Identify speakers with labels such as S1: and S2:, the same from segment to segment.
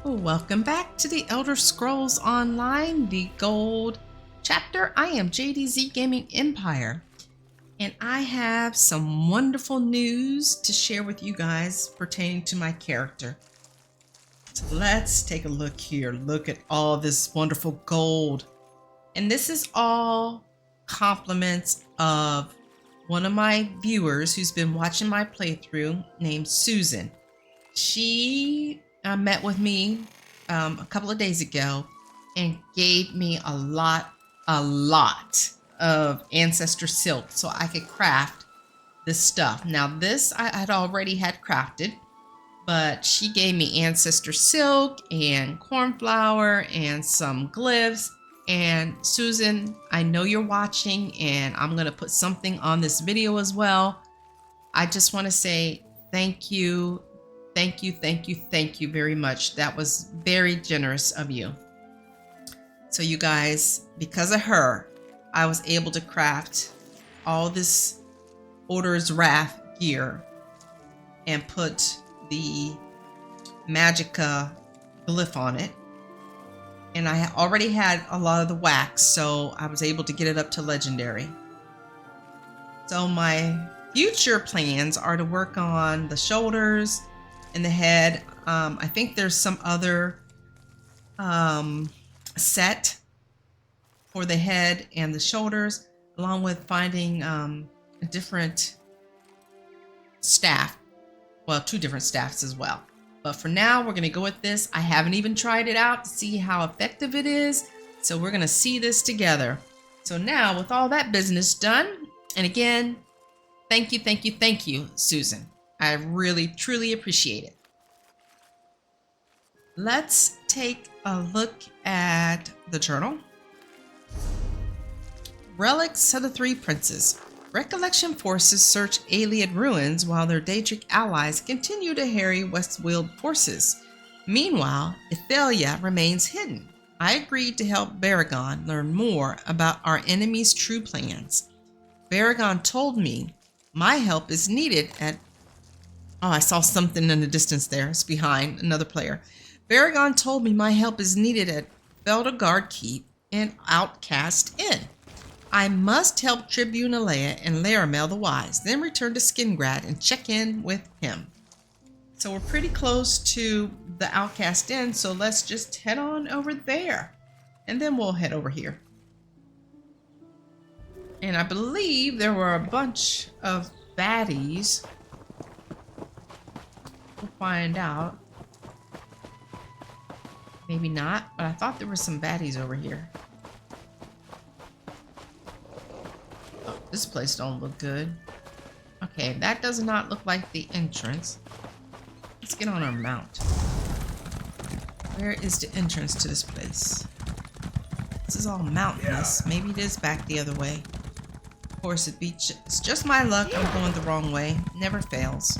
S1: Welcome back to the Elder Scrolls Online, the Gold Chapter. I am JDZ Gaming Empire, and I have some wonderful news to share with you guys pertaining to my character. So let's take a look here. Look at all this wonderful gold. And this is all compliments of one of my viewers who's been watching my playthrough named Susan. She met with me a couple of days ago and gave me a lot of ancestor silk so I could craft this stuff. Now this I had already had crafted, but she gave me ancestor silk and cornflower and some glyphs. And Susan, I know you're watching, and I'm going to put something on this video as well. I just want to say thank you. Thank you very much. That was very generous of you. So you guys, because of her, I was able to craft all this Order's Wrath gear and put the Magicka glyph on it. And I already had a lot of the wax, so I was able to get it up to legendary. So my future plans are to work on the shoulders and the head. I think there's some other set for the head and the shoulders, along with finding a different staff. Well, 2 different staffs as well. But for now, we're going to go with this. I haven't even tried it out to see how effective it is. So we're going to see this together. So now, with all that business done, and again, thank you, Susan. I really, truly appreciate it. Let's take a look at the journal. Relics of the 3 Princes. Recollection forces search Ayleid ruins while their Daedric allies continue to harry Westweald forces. Meanwhile, Ithelia remains hidden. I agreed to help Baragon learn more about our enemy's true plans. Baragon told me my help is needed at... Oh, I saw something in the distance there. It's behind another player. Baragon told me my help is needed at Beldergard Keep and Outcast Inn. I must help Tribune Alea and Laramel the Wise, then return to Skingrad and check in with him. So we're pretty close to the Outcast Inn, so let's just head on over there. And then we'll head over here. And I believe there were a bunch of baddies. We'll find out. Maybe not, but I thought there were some baddies over here. Oh, this place don't look good. Okay, that does not look like the entrance. Let's get on our mount. Where is the entrance to this place? This is all mountainous. Maybe it is back the other way. Of course, it's just my luck. I'm going the wrong way. Never fails.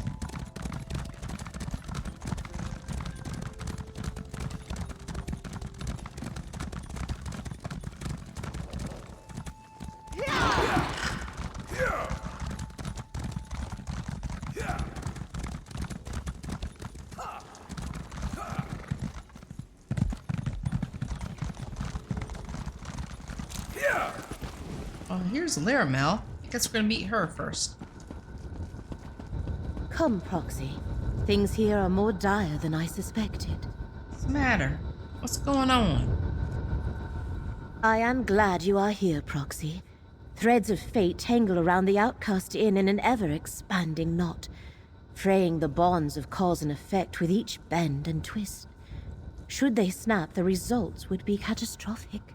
S1: Oh, here's Laramel. I guess we're gonna meet her first.
S2: Come, Proxy. Things here are more dire than I suspected.
S1: What's the matter? What's going on?
S2: I am glad you are here, Proxy. Threads of fate tangle around the Outcast Inn in an ever-expanding knot, fraying the bonds of cause and effect with each bend and twist. Should they snap, the results would be catastrophic.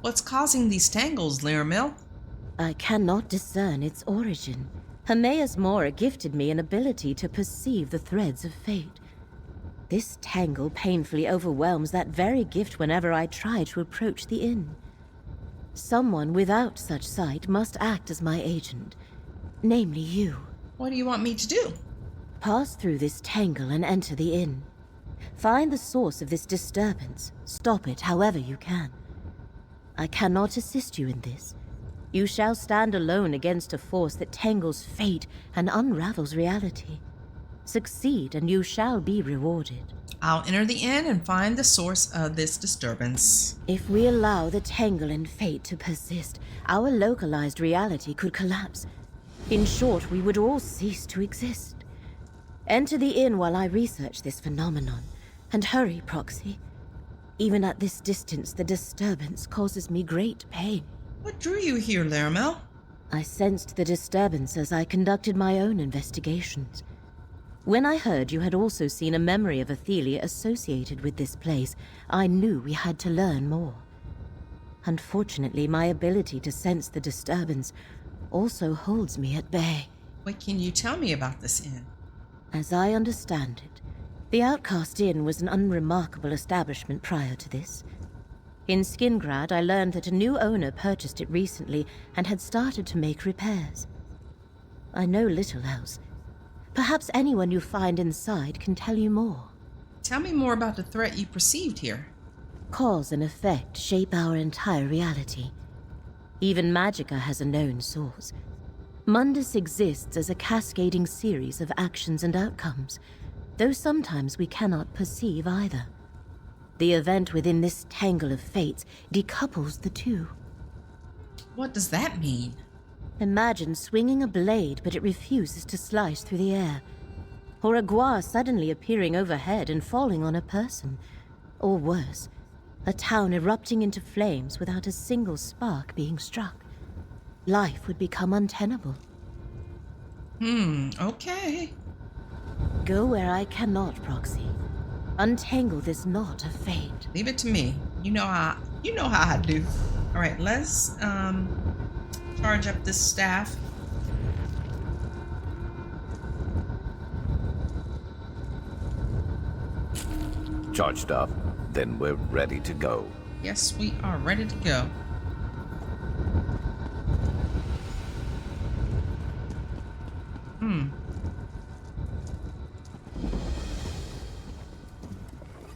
S1: What's causing these tangles, Laramel?
S2: I cannot discern its origin. Hermaeus Mora gifted me an ability to perceive the threads of fate. This tangle painfully overwhelms that very gift whenever I try to approach the inn. Someone without such sight must act as my agent, namely you.
S1: What do you want me to do?
S2: Pass through this tangle and enter the inn. Find the source of this disturbance. Stop it however you can. I cannot assist you in this. You shall stand alone against a force that tangles fate and unravels reality. Succeed, and you shall be rewarded.
S1: I'll enter the inn and find the source of this disturbance.
S2: If we allow the tangle and fate to persist, our localized reality could collapse. In short, we would all cease to exist. Enter the inn while I research this phenomenon. And hurry, Proxy. Even at this distance, the disturbance causes me great pain.
S1: What drew you here, Laramel?
S2: I sensed the disturbance as I conducted my own investigations. When I heard you had also seen a memory of Athelia associated with this place, I knew we had to learn more. Unfortunately, my ability to sense the disturbance also holds me at bay.
S1: What can you tell me about this inn?
S2: As I understand it, the Outcast Inn was an unremarkable establishment prior to this. In Skingrad, I learned that a new owner purchased it recently and had started to make repairs. I know little else. Perhaps anyone you find inside can tell you more.
S1: Tell me more about the threat you perceived here.
S2: Cause and effect shape our entire reality. Even Magicka has a known source. Mundus exists as a cascading series of actions and outcomes, though sometimes we cannot perceive either. The event within this tangle of fates decouples the two.
S1: What does that mean?
S2: Imagine swinging a blade, but it refuses to slice through the air. Or a guar suddenly appearing overhead and falling on a person. Or worse, a town erupting into flames without a single spark being struck. Life would become untenable.
S1: Okay.
S2: Go where I cannot, Proxy. Untangle this knot of fate.
S1: Leave it to me. You know how I do. All right, let's charge up this staff.
S3: Charged up, then we're ready to go.
S1: Yes, we are ready to go.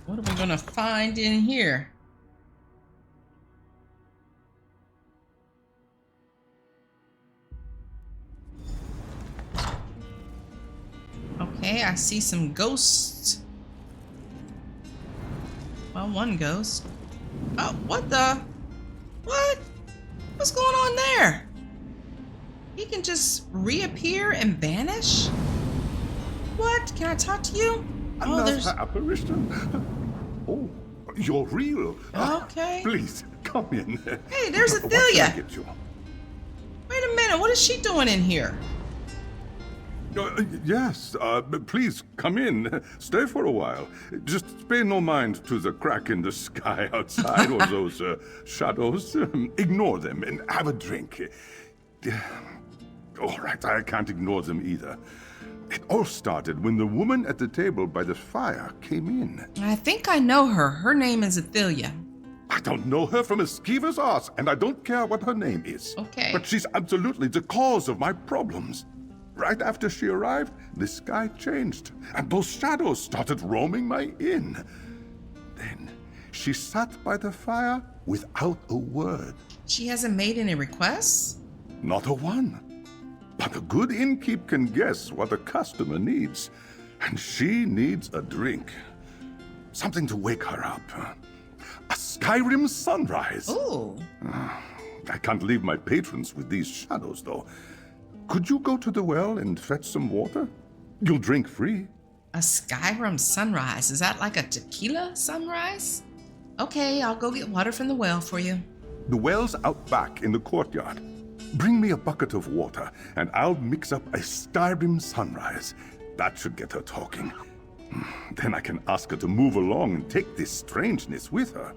S1: What are we gonna find in here? Okay, I see some ghosts. Well, one ghost. Oh, what the? What? What's going on there? He can just reappear and vanish? What? Can I talk to you?
S4: Another apparition? Oh, you're real.
S1: Okay.
S4: Please, come in.
S1: Hey, there's
S4: What can I
S1: Athelia.
S4: get you?
S1: Wait a minute, what is she doing in here?
S4: Yes, please come in. Stay for a while. Just pay no mind to the crack in the sky outside or those shadows. Ignore them and have a drink. All right, I can't ignore them either. It all started when the woman at the table by the fire came in.
S1: I think I know her. Her name is Athelia.
S4: I don't know her from a skeever's ass, and I don't care what her name is.
S1: Okay.
S4: But she's absolutely the cause of my problems. Right after she arrived, the sky changed, and those shadows started roaming my inn. Then she sat by the fire without a word.
S1: She hasn't made any requests?
S4: Not a one. But a good innkeep can guess what a customer needs, and she needs a drink. Something to wake her up. A Skyrim sunrise.
S1: Ooh.
S4: I can't leave my patrons with these shadows, though. Could you go to the well and fetch some water? You'll drink free.
S1: A Skyrim sunrise. Is that like a tequila sunrise? Okay, I'll go get water from the well for you.
S4: The well's out back in the courtyard. Bring me a bucket of water, and I'll mix up a Skyrim sunrise. That should get her talking. Then I can ask her to move along and take this strangeness with her.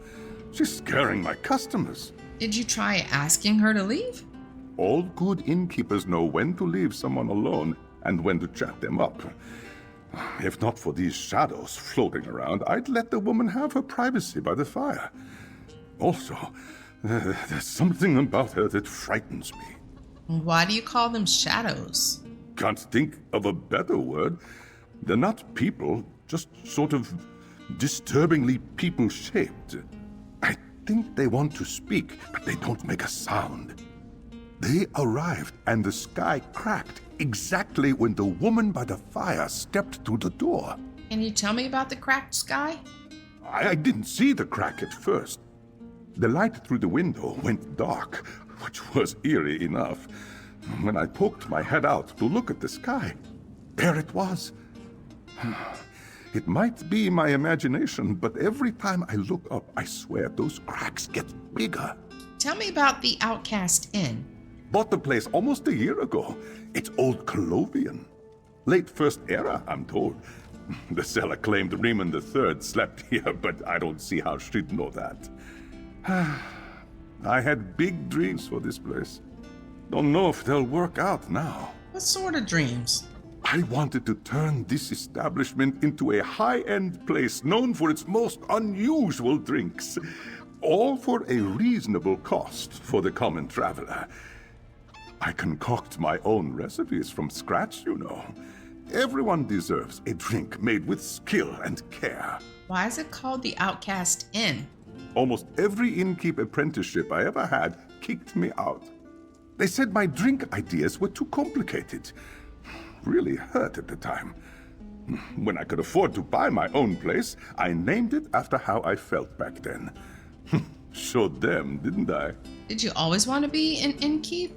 S4: She's scaring my customers.
S1: Did you try asking her to leave?
S4: All good innkeepers know when to leave someone alone and when to chat them up. If not for these shadows floating around, I'd let the woman have her privacy by the fire. Also, there's something about her that frightens me.
S1: Why do you call them shadows?
S4: Can't think of a better word. They're not people, just sort of disturbingly people-shaped. I think they want to speak, but they don't make a sound. They arrived, and the sky cracked exactly when the woman by the fire stepped through the door.
S1: Can you tell me about the cracked sky?
S4: I didn't see the crack at first. The light through the window went dark, which was eerie enough. When I poked my head out to look at the sky, there it was. It might be my imagination, but every time I look up, I swear those cracks get bigger.
S1: Tell me about the Outcast Inn.
S4: Bought the place almost a year ago. It's old Colovian. Late First Era, I'm told. The seller claimed Raymond III slept here, but I don't see how she'd know that. I had big dreams for this place. Don't know if they'll work out now.
S1: What sort of dreams?
S4: I wanted to turn this establishment into a high-end place known for its most unusual drinks. All for a reasonable cost for the common traveler. I concoct my own recipes from scratch, you know. Everyone deserves a drink made with skill and care.
S1: Why is it called the Outcast Inn?
S4: Almost every innkeep apprenticeship I ever had kicked me out. They said my drink ideas were too complicated. Really hurt at the time. When I could afford to buy my own place, I named it after how I felt back then. Showed them, didn't I?
S1: Did you always want to be an innkeep?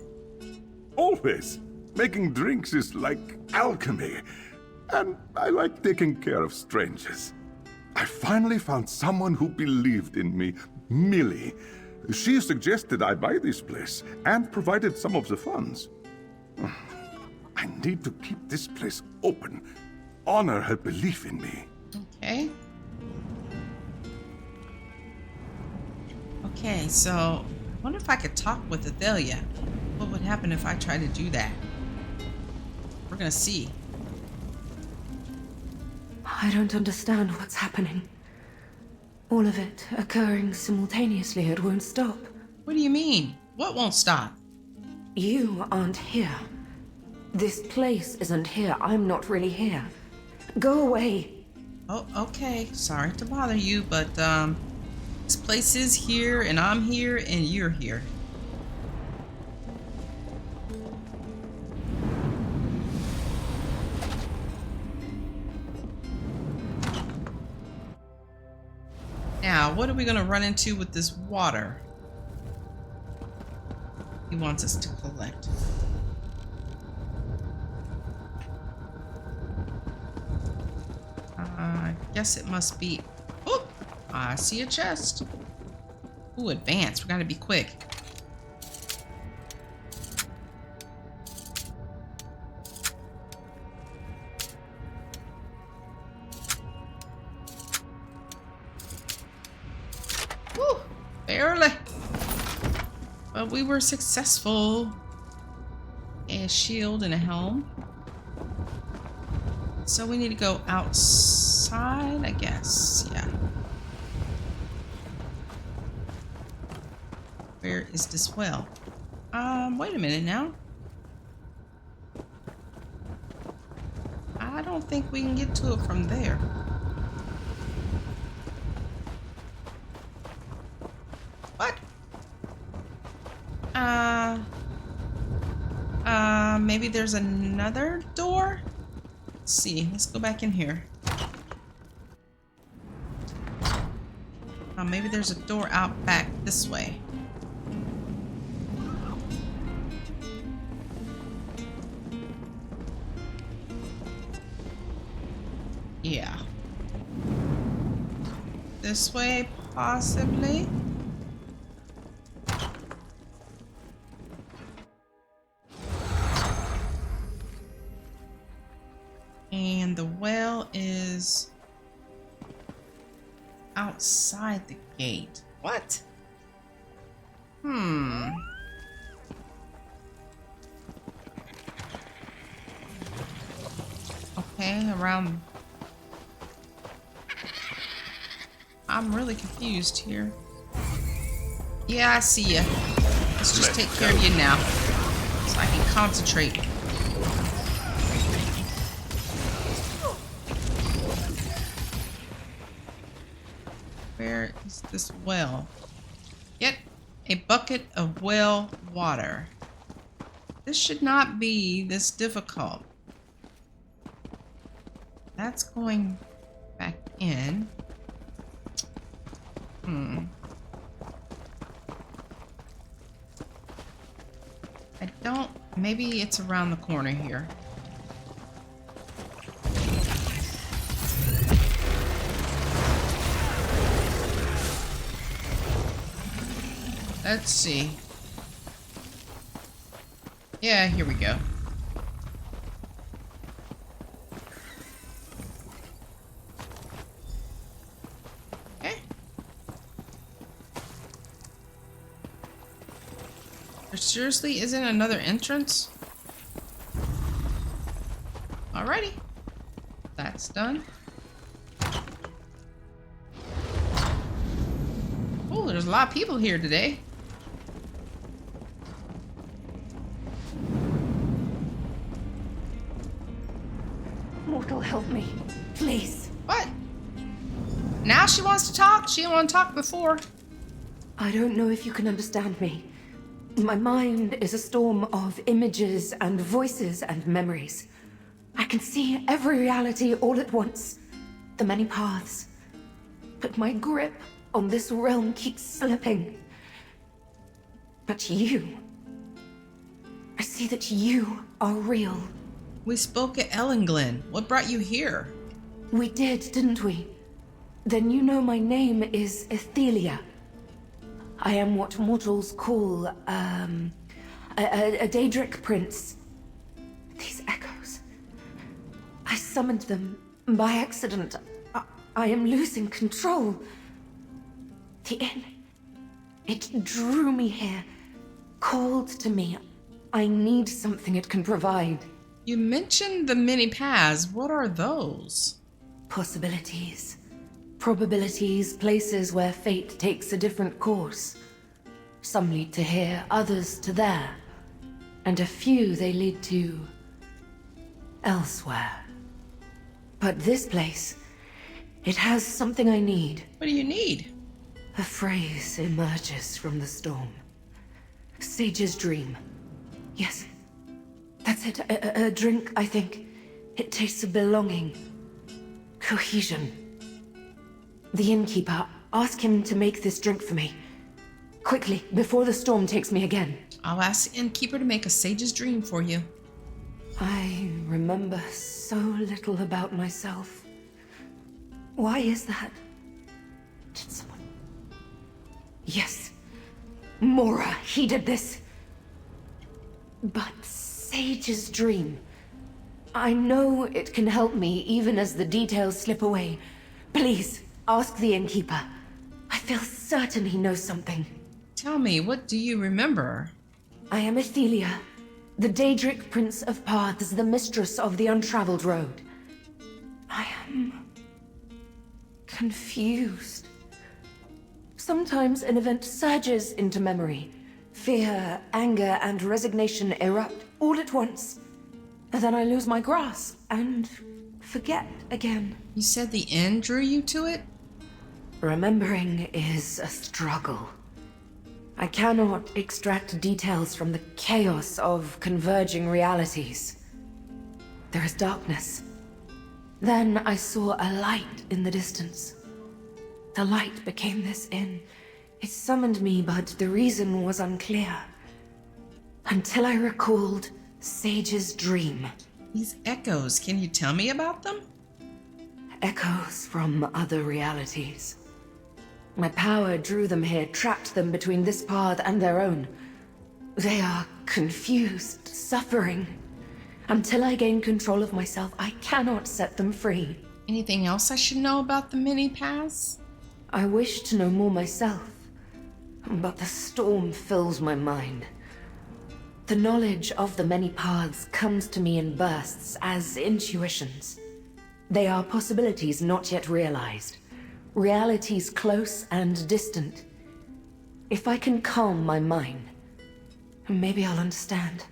S4: Always. Making drinks is like alchemy. And I like taking care of strangers. I finally found someone who believed in me, Millie. She suggested I buy this place and provided some of the funds. I need to keep this place open. Honor her belief in me.
S1: Okay. Okay, so I wonder if I could talk with Athalia. What would happen if I try to do that? We're gonna see.
S5: I don't understand what's happening. All of it occurring simultaneously, it won't stop.
S1: What do you mean? What won't stop?
S5: You aren't here. This place isn't here. I'm not really here. Go away.
S1: Oh, okay. Sorry to bother you, but this place is here, and I'm here, and you're here. Now, what are we gonna run into with this water? He wants us to collect. I guess it must be. Oh, I see a chest. Ooh, advance. We gotta be quick. Woo, barely. But we were successful. A shield and a helm. So we need to go outside, I guess. Yeah. Where is this well? Wait a minute now. I don't think we can get to it from there. What? Maybe there's another door? Let's see. Let's go back in here. Maybe there's a door out back this way. Yeah. This way, possibly. And the well is outside the gate. What? Okay, around. I'm really confused here. Yeah, I see ya. Let's just take care of you now, so I can concentrate. Where is this well? Get a bucket of well water. This should not be this difficult. That's going in. I don't... Maybe it's around the corner here. Let's see. Yeah, here we go. Okay. There seriously isn't another entrance? Alrighty. That's done. Oh, there's a lot of people here today.
S5: Mortal, help me. Please.
S1: What? Now she wants to talk? She didn't want to talk before.
S5: I don't know if you can understand me. My mind is a storm of images and voices and memories. I can see every reality all at once. The many paths. But my grip on this realm keeps slipping. But you... I see that you are real.
S1: We spoke at Ellenglen. What brought you here?
S5: We did, didn't we? Then you know my name is Ethelia. I am what mortals call, a Daedric prince. These echoes. I summoned them by accident. I am losing control. The inn. It drew me here. Called to me. I need something it can provide.
S1: You mentioned the many paths. What are those?
S5: Possibilities. Probabilities, places where fate takes a different course. Some lead to here, others to there. And a few they lead to... elsewhere. But this place, it has something I need.
S1: What do you need?
S5: A phrase emerges from the storm. Sage's dream. Yes, that's it. A drink, I think. It tastes of belonging. Cohesion. The innkeeper, ask him to make this drink for me. Quickly, before the storm takes me again.
S1: I'll ask the innkeeper to make a sage's dream for you.
S5: I remember so little about myself. Why is that? Did someone... Yes. Mora, he did this. But Sage's dream... I know it can help me even as the details slip away. Please, ask the innkeeper. I feel certain he knows something.
S1: Tell me, what do you remember?
S5: I am Ethelia, the Daedric Prince of Paths, the mistress of the untraveled road. I am... confused. Sometimes an event surges into memory. Fear, anger, and resignation erupt all at once. And then I lose my grasp and forget again.
S1: You said the inn drew you to it?
S5: Remembering is a struggle. I cannot extract details from the chaos of converging realities. There is darkness. Then I saw a light in the distance. The light became this inn. It summoned me, but the reason was unclear. Until I recalled Sage's dream.
S1: These echoes, can you tell me about them?
S5: Echoes from other realities. My power drew them here, trapped them between this path and their own. They are confused, suffering. Until I gain control of myself, I cannot set them free.
S1: Anything else I should know about the many paths?
S5: I wish to know more myself, but the storm fills my mind. The knowledge of the many paths comes to me in bursts as intuitions. They are possibilities not yet realized. Realities close and distant. If I can calm my mind, maybe I'll understand.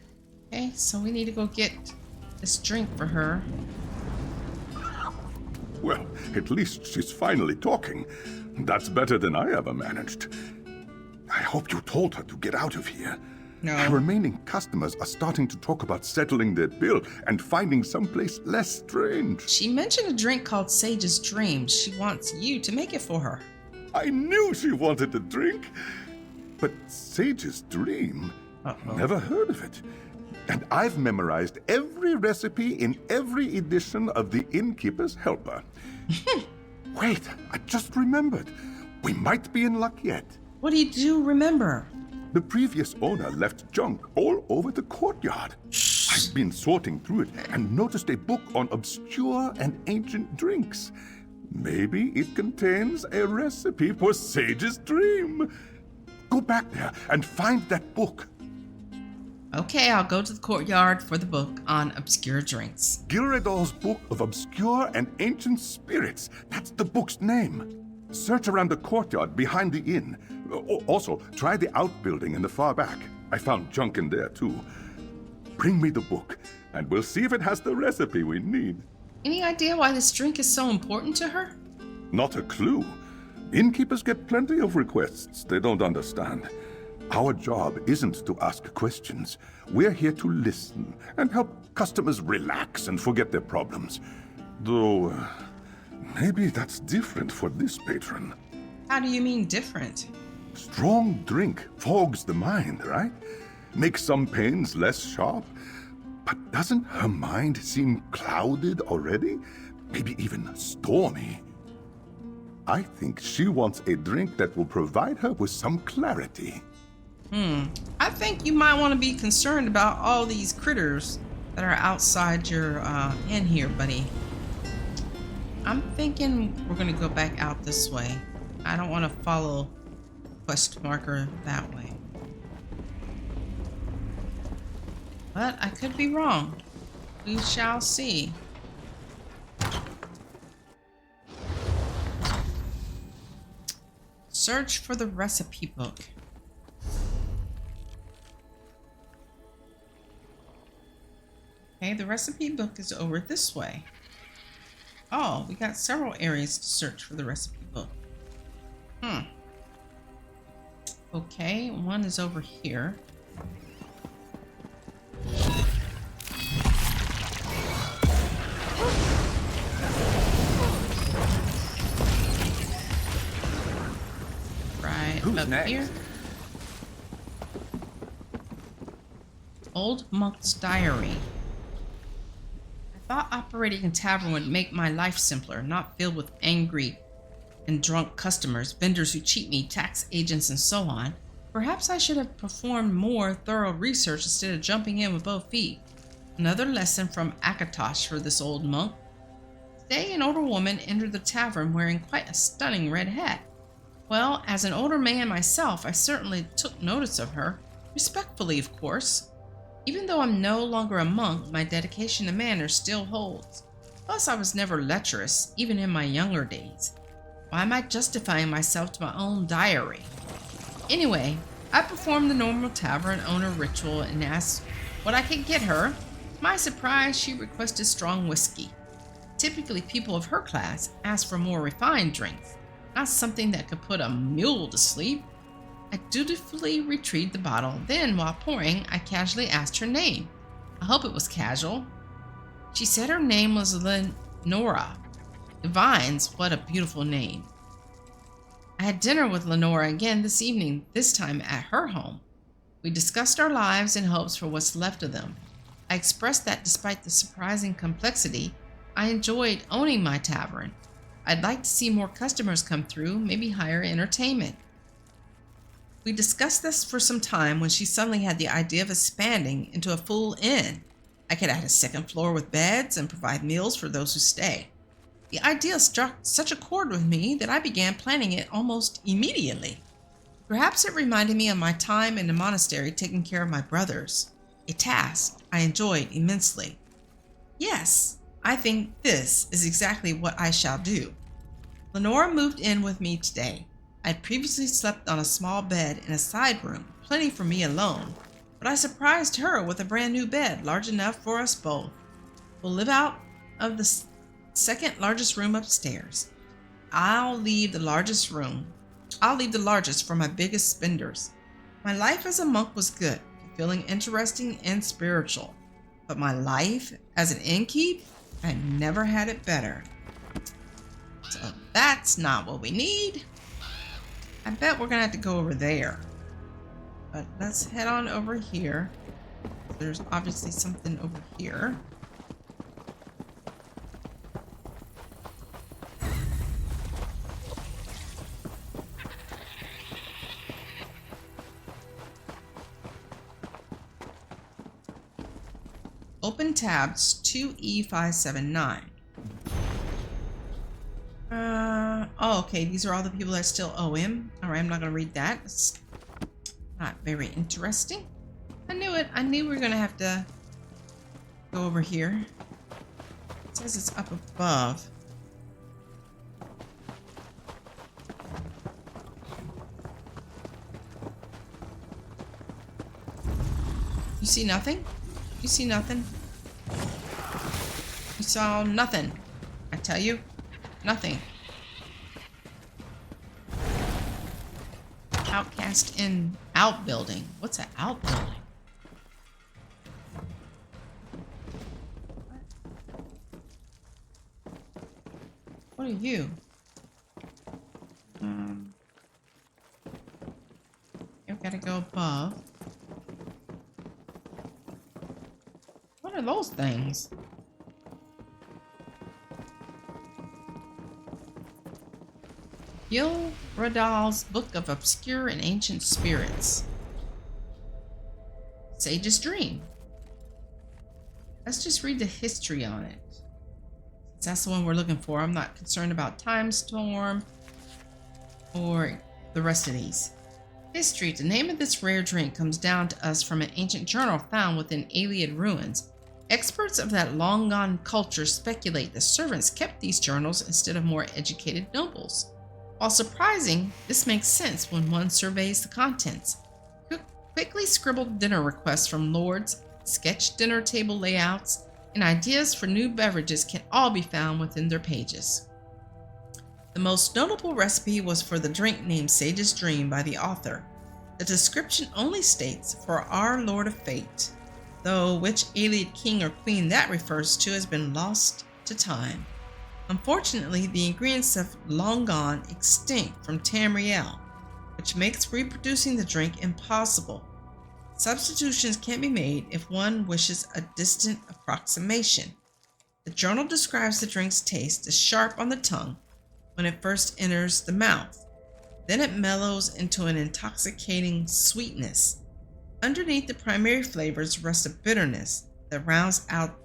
S1: Okay, so we need to go get this drink for her.
S4: Well, at least she's finally talking. That's better than I ever managed. I hope you told her to get out of here.
S1: No.
S4: Remaining customers are starting to talk about settling their bill and finding someplace less strange.
S1: She mentioned a drink called Sage's Dream. She wants you to make it for her.
S4: I knew she wanted a drink. But Sage's Dream?
S1: Uh-oh.
S4: Never heard of it. And I've memorized every recipe in every edition of the Innkeeper's Helper. Wait, I just remembered. We might be in luck yet.
S1: What do you do remember?
S4: The previous owner left junk all over the courtyard. I've been sorting through it and noticed a book on obscure and ancient drinks. Maybe it contains a recipe for Sage's Dream. Go back there and find that book.
S1: Okay, I'll go to the courtyard for the book on obscure drinks.
S4: Gilredal's Book of Obscure and Ancient Spirits. That's the book's name. Search around the courtyard behind the inn. Also, try the outbuilding in the far back. I found junk in there, too. Bring me the book, and we'll see if it has the recipe we need.
S1: Any idea why this drink is so important to her?
S4: Not a clue. Innkeepers get plenty of requests they don't understand. Our job isn't to ask questions. We're here to listen and help customers relax and forget their problems. Though, maybe that's different for this patron.
S1: How do you mean different?
S4: Strong drink fogs the mind, right? Makes some pains less sharp. But doesn't her mind seem clouded already? Maybe even stormy? I think she wants a drink that will provide her with some clarity.
S1: I think you might want to be concerned about all these critters that are outside your inn here, buddy. I'm thinking we're going to go back out this way. I don't want to follow quest marker that way. But I could be wrong. We shall see. Search for the recipe book. Okay, the recipe book is over this way. Oh, we got several areas to search for the recipe book. Okay, one is over here. Right up
S3: next?
S1: here. Old Monk's Diary. I thought operating a tavern would make my life simpler, not filled with angry and drunk customers, vendors who cheat me, tax agents, and so on. Perhaps I should have performed more thorough research instead of jumping in with both feet. Another lesson from Akatosh for this old monk. Today, an older woman entered the tavern wearing quite a stunning red hat. Well, as an older man myself, I certainly took notice of her. Respectfully, of course. Even though I'm no longer a monk, my dedication to manners still holds. Plus, I was never lecherous, even in my younger days. Why am I justifying myself to my own diary? Anyway, I performed the normal tavern owner ritual and asked what I could get her. To my surprise, she requested strong whiskey. Typically, people of her class ask for more refined drinks, not something that could put a mule to sleep. I dutifully retrieved the bottle. Then, while pouring, I casually asked her name. I hope it was casual. She said her name was Lenora. Divines, what a beautiful name. I had dinner with Lenora again this evening, this time at her home. We discussed our lives and hopes for what's left of them. I expressed that despite the surprising complexity, I enjoyed owning my tavern. I'd like to see more customers come through, maybe higher entertainment. We discussed this for some time when she suddenly had the idea of expanding into a full inn. I could add a second floor with beds and provide meals for those who stay. The idea struck such a chord with me that I began planning it almost immediately. Perhaps it reminded me of my time in the monastery taking care of my brothers, a task I enjoyed immensely. Yes, I think this is exactly what I shall do. Lenora moved in with me today. I had previously slept on a small bed in a side room, plenty for me alone, but I surprised her with a brand new bed large enough for us both. We'll live out of the second largest room upstairs. I'll leave the largest for my biggest spenders. My life as a monk was good, fulfilled feeling interesting and spiritual. But my life as an innkeep, I never had it better. So that's not what we need. I bet we're gonna have to go over there. But let's head on over here. There's obviously something over here. Open tabs 2E579. Oh, okay. These are all the people that still owe him. All right, I'm not going to read that. It's not very interesting. I knew it. I knew we were going to have to go over here. It says it's up above. You see nothing? You see nothing? You saw nothing. I tell you, nothing. Outcast in outbuilding. What's an outbuilding? What are you? You've got to go above. What are those things? Gil Radal's Book of Obscure and Ancient Spirits. Sage's Dream. Let's just read the history on it. Since that's the one we're looking for. I'm not concerned about Time Storm or the rest of these. History. The name of this rare drink comes down to us from an ancient journal found within Iliad ruins. Experts of that long-gone culture speculate the servants kept these journals instead of more educated nobles. While surprising, this makes sense when one surveys the contents. Quickly scribbled dinner requests from lords, sketched dinner table layouts, and ideas for new beverages can all be found within their pages. The most notable recipe was for the drink named Sage's Dream by the author. The description only states, "For our Lord of Fate," though which Iliad king or queen that refers to has been lost to time. Unfortunately, the ingredients have long gone extinct from Tamriel, which makes reproducing the drink impossible. Substitutions can be made if one wishes a distant approximation. The journal describes the drink's taste as sharp on the tongue when it first enters the mouth. Then it mellows into an intoxicating sweetness. Underneath the primary flavors rests a bitterness that rounds out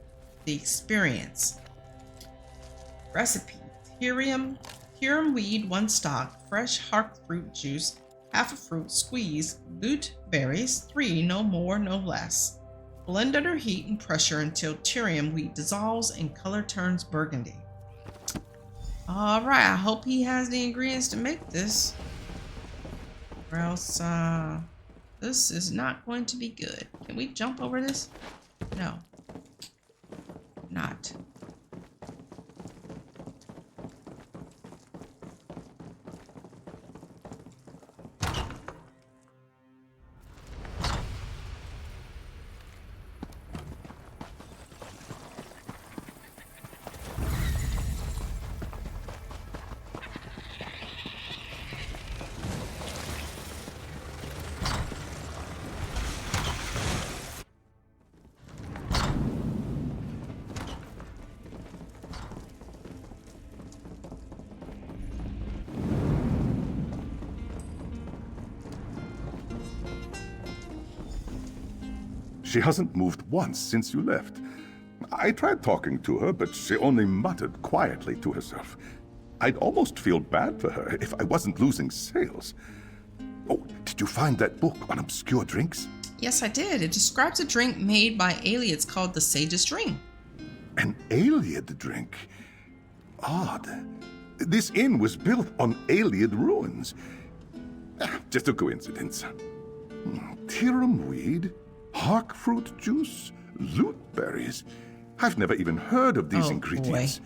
S1: the experience. Recipe: Tyrium weed 1 stalk, fresh hark fruit juice, half a fruit squeeze, lute berries 3, no more, no less. Blend under heat and pressure until Tyrium weed dissolves and color turns burgundy. All right, I hope he has the ingredients to make this, or else this is not going to be good. Can we jump over this? No. Not.
S4: She hasn't moved once since you left. I tried talking to her, but she only muttered quietly to herself. I'd almost feel bad for her if I wasn't losing sales. Oh, did you find that book on obscure drinks?
S1: Yes, I did. It describes a drink made by Aliads called the Sage's Dream.
S4: An Iliad drink? Odd. This inn was built on Iliad ruins. Just a coincidence. Tyrium weed, hark fruit juice, lute berries. I've never even heard of these ingredients.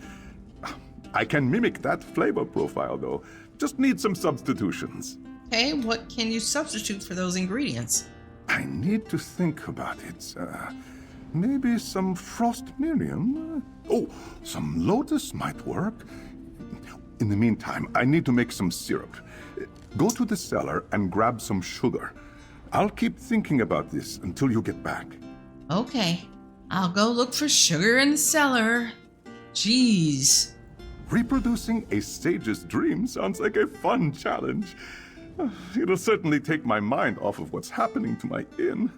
S1: Boy.
S4: I can mimic that flavor profile, though. Just need some substitutions.
S1: Okay, what can you substitute for those ingredients?
S4: I need to think about it. Maybe some frost miriam? Oh, some lotus might work. In the meantime, I need to make some syrup. Go to the cellar and grab some sugar. I'll keep thinking about this until you get back.
S1: Okay, I'll go look for sugar in the cellar. Jeez.
S4: Reproducing a sage's dream sounds like a fun challenge. It'll certainly take my mind off of what's happening to my inn.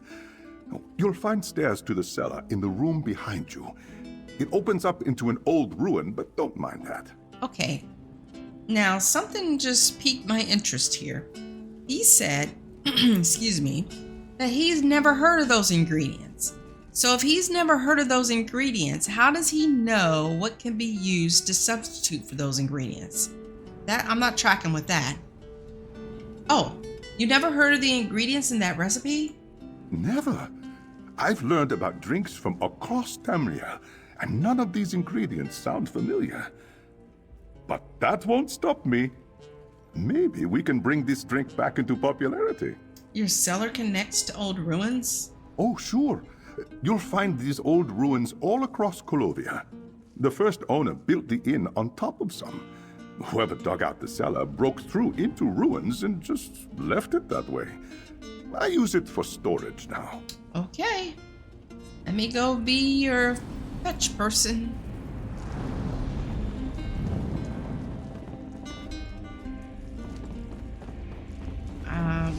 S4: You'll find stairs to the cellar in the room behind you. It opens up into an old ruin, but don't mind that.
S1: Okay. Now, something just piqued my interest here. He said, excuse me, that he's never heard of those ingredients. So if he's never heard of those ingredients, how does he know what can be used to substitute for those ingredients? That I'm not tracking with that. Oh, you never heard of the ingredients in that recipe?
S4: Never. I've learned about drinks from across Tamriel, and none of these ingredients sound familiar. But that won't stop me. Maybe we can bring this drink back into popularity.
S1: Your cellar connects to old ruins?
S4: Oh, sure. You'll find these old ruins all across Colovia. The first owner built the inn on top of some. Whoever dug out the cellar broke through into ruins and just left it that way. I use it for storage now.
S1: Okay. Let me go be your fetch person.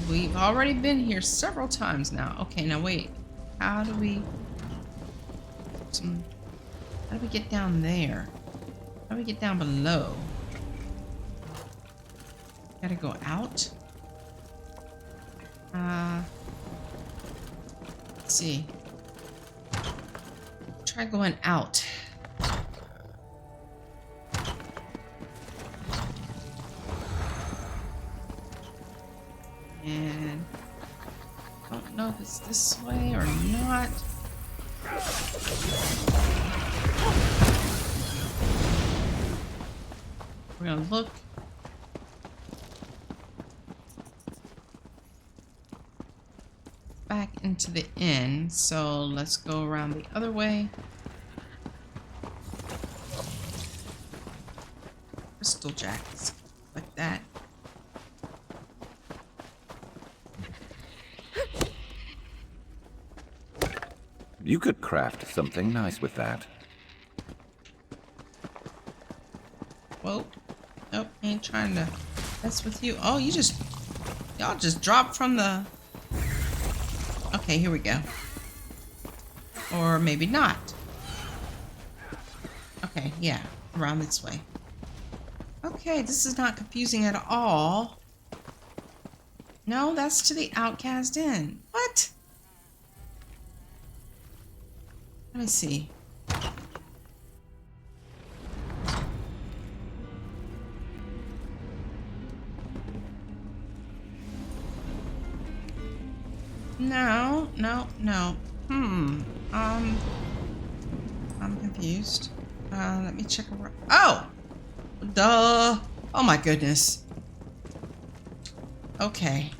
S1: We've already been here several times now. Okay, now wait. How do we get down there? How do we get down below? Gotta go out? Let's see. Try going out. And I don't know if it's this way or not. We're gonna look. Back into the inn, so let's go around the other way. Crystal jackets, like that.
S3: You could craft something nice with that.
S1: Whoa. Nope, ain't trying to mess with you. Oh, y'all just dropped from the... Okay, here we go. Or maybe not. Okay, yeah, around this way. Okay, this is not confusing at all. No, that's to the Outcast Inn. What? Let me see. No. I'm confused. Let me check around. Oh! Duh. Oh my goodness. Okay.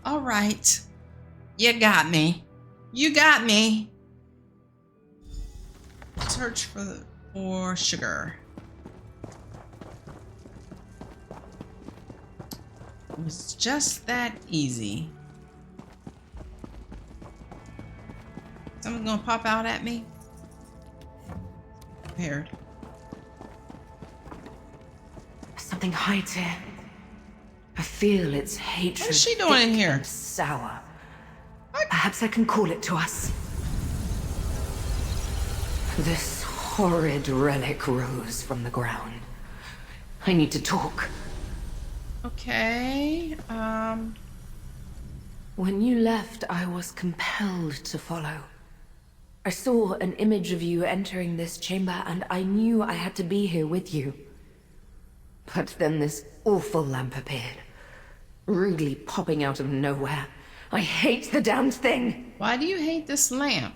S1: All right. You got me. You got me. Search for sugar. It was just that easy. Someone gonna pop out at me? Prepared.
S5: Something hides here. I feel its hatred.
S1: What's she doing in
S5: thick
S1: here?
S5: and sour.
S1: What?
S5: Perhaps I can call it to us. This horrid relic rose from the ground. I need to talk.
S1: Okay.
S5: When you left, I was compelled to follow. I saw an image of you entering this chamber, and I knew I had to be here with you. But then this awful lamp appeared, rudely popping out of nowhere. I hate the damned thing!
S1: Why do you hate this lamp?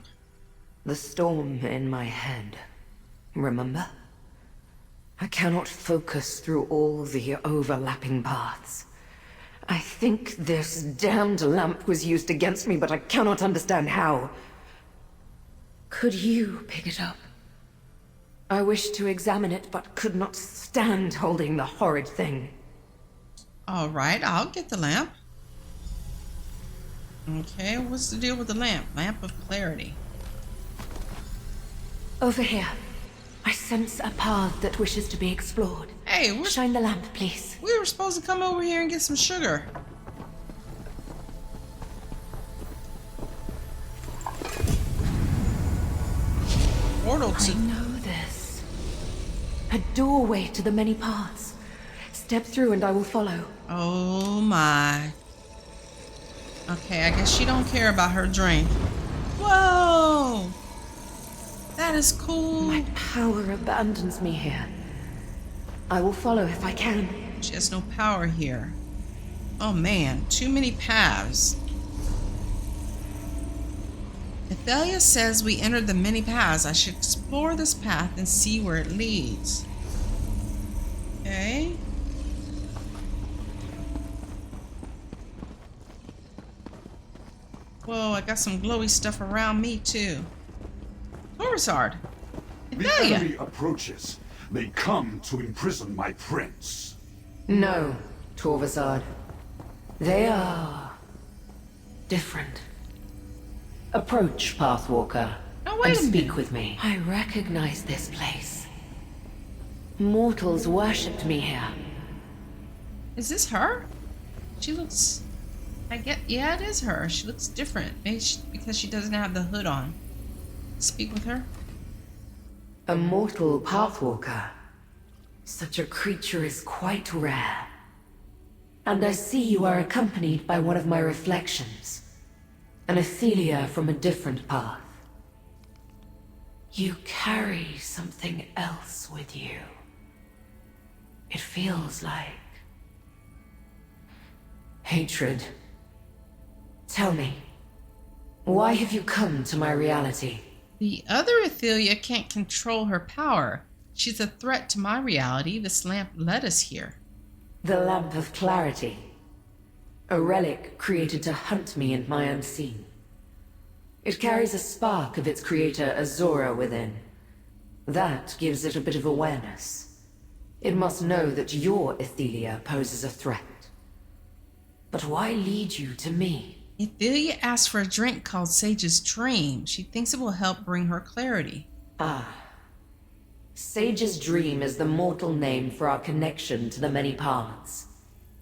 S5: The storm in my head. Remember? I cannot focus through all the overlapping paths. I think this damned lamp was used against me, but I cannot understand how. Could you pick it up? I wished to examine it, but could not stand holding the horrid thing.
S1: All right, I'll get the lamp. Okay, what's the deal with the lamp? Lamp of clarity.
S5: Over here. I sense a path that wishes to be explored.
S1: Hey,
S5: Shine the lamp, please.
S1: we were supposed to come over here and get some sugar. Portal
S5: I
S1: to...
S5: know this. A doorway to the many paths. Step through and I will follow.
S1: Oh my. Okay, I guess she don't care about her drink. Whoa! That is cool.
S5: My power abandons me here. I will follow if I can.
S1: She has no power here. Oh man, too many paths. Athalia says we entered the many paths. I should explore this path and see where it leads. Okay. Whoa, I got some glowy stuff around me too. Torazard.
S6: The
S1: Athalia.
S6: enemy approaches. They come to imprison my prince.
S5: No, Torvasard. They are... different. Approach, Pathwalker,
S1: Oh, wait
S5: and
S1: a
S5: speak
S1: minute.
S5: with me. I recognize this place. Mortals worshipped me here.
S1: Is this her? She looks... yeah, it is her. She looks different. Maybe because she doesn't have the hood on. Speak with her.
S5: A mortal Pathwalker. Such a creature is quite rare. And I see you are accompanied by one of my reflections. An Athelia from a different path. You carry something else with you. It feels like... hatred. Tell me, why have you come to my reality?
S1: The other Athelia can't control her power. She's a threat to my reality. This lamp led us here.
S5: The Lamp of Clarity. A relic created to hunt me and my unseen. It carries a spark of its creator Azora within. That gives it a bit of awareness. It must know that your Athelia poses a threat. But why lead you to me?
S1: Athelia asked for a drink called Sage's Dream. She thinks it will help bring her clarity.
S5: Ah. Sage's Dream is the mortal name for our connection to the many paths.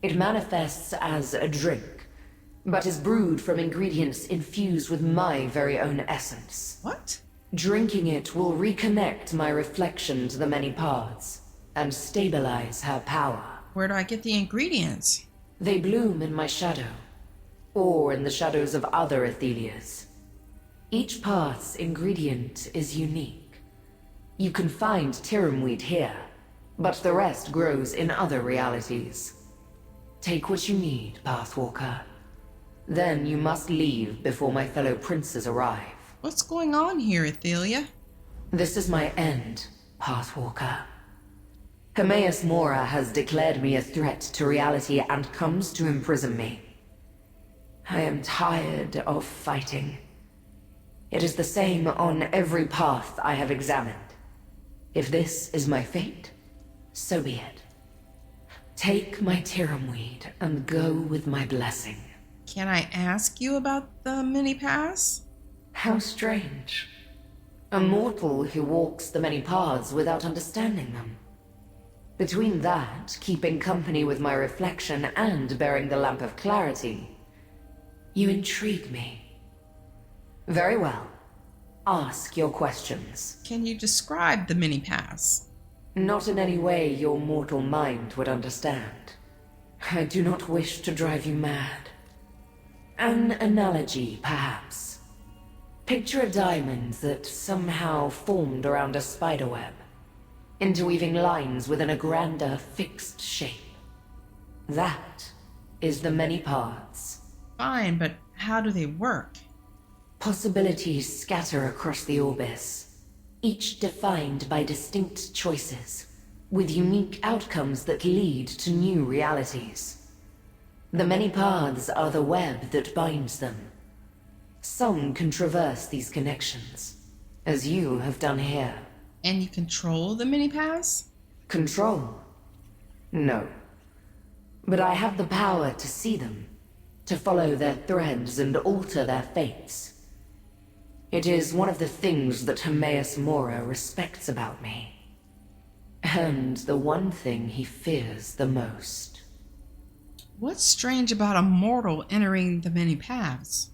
S5: It manifests as a drink, but is brewed from ingredients infused with my very own essence.
S1: What?
S5: Drinking it will reconnect my reflection to the many paths, and stabilize her power.
S1: Where do I get the ingredients?
S5: They bloom in my shadow, or in the shadows of other Athelias. Each path's ingredient is unique. You can find Tiramweed here, but the rest grows in other realities. Take what you need, Pathwalker. Then you must leave before my fellow princes arrive.
S1: What's going on here, Athelia?
S5: This is my end, Pathwalker. Hermaeus Mora has declared me a threat to reality and comes to imprison me. I am tired of fighting. It is the same on every path I have examined. If this is my fate, so be it. Take my Tiramweed and go with my blessing.
S1: Can I ask you about the mini pass?
S5: How strange. A mortal who walks the many paths without understanding them. Between that, keeping company with my reflection, and bearing the Lamp of Clarity, you intrigue me. Very well. Ask your questions.
S1: Can you describe the mini pass?
S5: Not in any way your mortal mind would understand. I do not wish to drive you mad. An analogy, perhaps. Picture a diamond that somehow formed around a spiderweb, interweaving lines within a grander, fixed shape. That is the many paths.
S1: Fine, but how do they work?
S5: Possibilities scatter across the Orbis, each defined by distinct choices, with unique outcomes that lead to new realities. The many paths are the web that binds them. Some can traverse these connections, as you have done here.
S1: And you control the many paths?
S5: Control? No. But I have the power to see them, to follow their threads and alter their fates. It is one of the things that Hermaeus Mora respects about me. And the one thing he fears the most.
S1: What's strange about a mortal entering the many paths?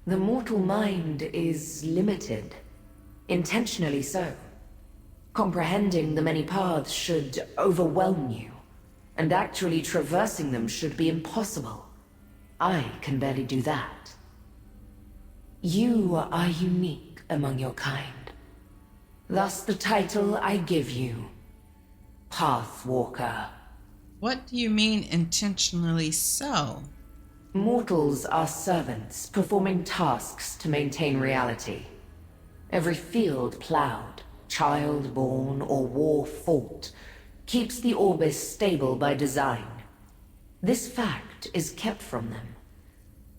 S5: The mortal mind is limited, intentionally so. Comprehending the many paths should overwhelm you, and actually traversing them should be impossible. I can barely do that. You are unique among your kind. Thus the title I give you, Pathwalker.
S1: What do you mean intentionally so?
S5: Mortals are servants, performing tasks to maintain reality. Every field plowed, child born, or war fought keeps the Orbis stable by design. This fact is kept from them.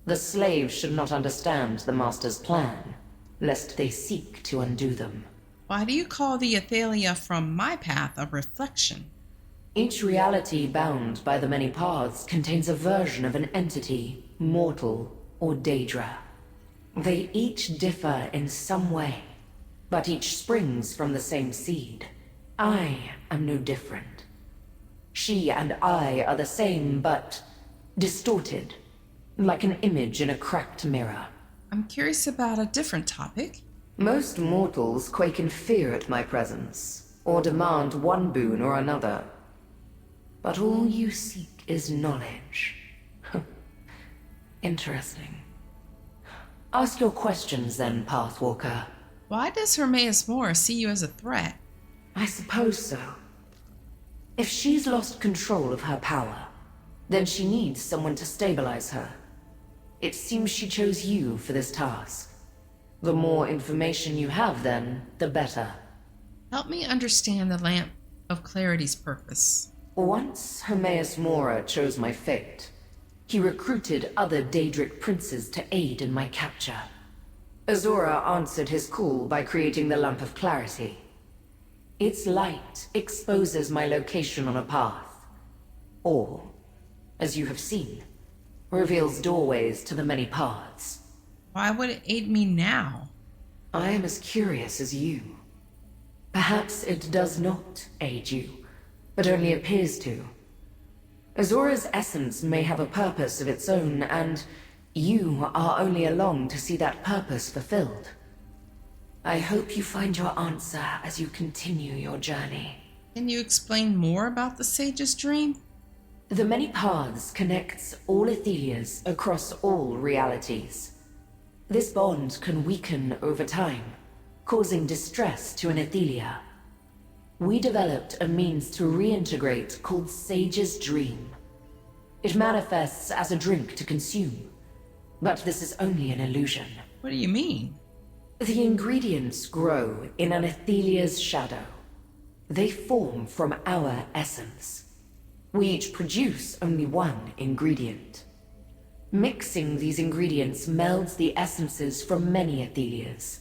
S5: The slaves should not understand the Master's plan, lest they seek to undo them.
S1: Why do you call the Athalia from my path a reflection?
S5: Each reality bound by the many paths contains a version of an entity, mortal or Daedra. They each differ in some way, but each springs from the same seed. I am no different. She and I are the same, but distorted, like an image in a cracked mirror.
S1: I'm curious about a different topic.
S5: Most mortals quake in fear at my presence, or demand one boon or another. But all you seek is knowledge. Interesting. Ask your questions then, Pathwalker.
S1: Why does Hermaeus Mora see you as a threat?
S5: I suppose so. If she's lost control of her power, then she needs someone to stabilize her. It seems she chose you for this task. The more information you have then, the better.
S1: Help me understand the Lamp of Clarity's purpose.
S5: Once Hermaeus Mora chose my fate, he recruited other Daedric princes to aid in my capture. Azura answered his call by creating the Lamp of Clarity. Its light exposes my location on a path, or, as you have seen, reveals doorways to the many paths.
S1: Why would it aid me now?
S5: I am as curious as you. Perhaps it does not aid you, but only appears to. Azura's essence may have a purpose of its own, and you are only along to see that purpose fulfilled. I hope you find your answer as you continue your journey.
S1: Can you explain more about the Sage's dream?
S5: The many paths connects all Athelias across all realities. This bond can weaken over time, causing distress to an Athelia. We developed a means to reintegrate called Sage's Dream. It manifests as a drink to consume, but this is only an illusion.
S1: What do you mean?
S5: The ingredients grow in an Athelia's shadow. They form from our essence. We each produce only one ingredient. Mixing these ingredients melds the essences from many Athelias.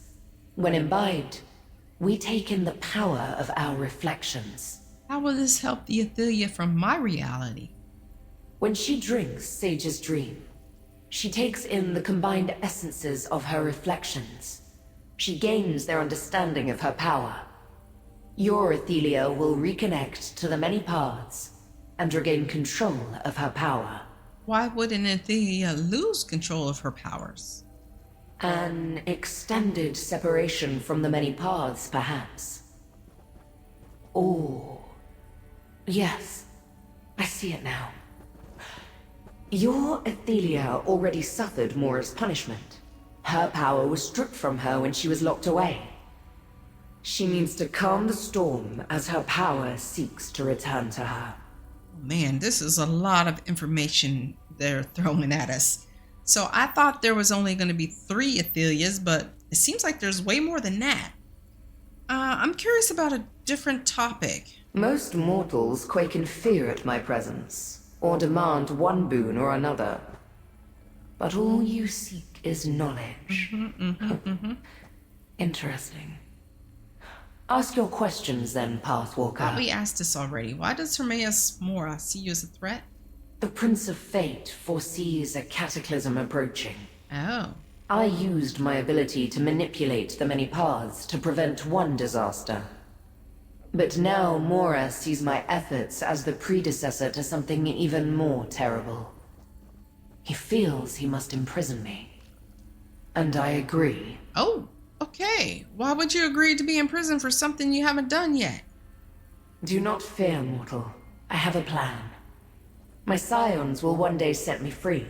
S5: When imbibed, we take in the power of our reflections.
S1: How will this help the Athelia from my reality?
S5: When she drinks Sage's Dream, she takes in the combined essences of her reflections. She gains their understanding of her power. Your Athelia will reconnect to the many paths and regain control of her power.
S1: Why would an Athelia lose control of her powers?
S5: An extended separation from the many paths, perhaps. Oh, yes, I see it now. Your Athelia already suffered Mora's punishment. Her power was stripped from her when she was locked away. She needs to calm the storm as her power seeks to return to her.
S1: Man, this is a lot of information they're throwing at us. So I thought there was only going to be 3 Athelias, but it seems like there's way more than that. I'm curious about a different topic.
S5: Most mortals quake in fear at my presence, or demand one boon or another. But all you seek is knowledge. Interesting. Ask your questions then, Pathwalker.
S1: Thought we asked this already. Why does Hermaeus Mora see you as a threat?
S5: The Prince of Fate foresees a cataclysm approaching.
S1: Oh.
S5: I used my ability to manipulate the many paths to prevent one disaster. But now Mora sees my efforts as the predecessor to something even more terrible. He feels he must imprison me. And I agree.
S1: Oh, okay. Why would you agree to be in prison for something you haven't done yet?
S5: Do not fear, mortal. I have a plan. My scions will one day set me free,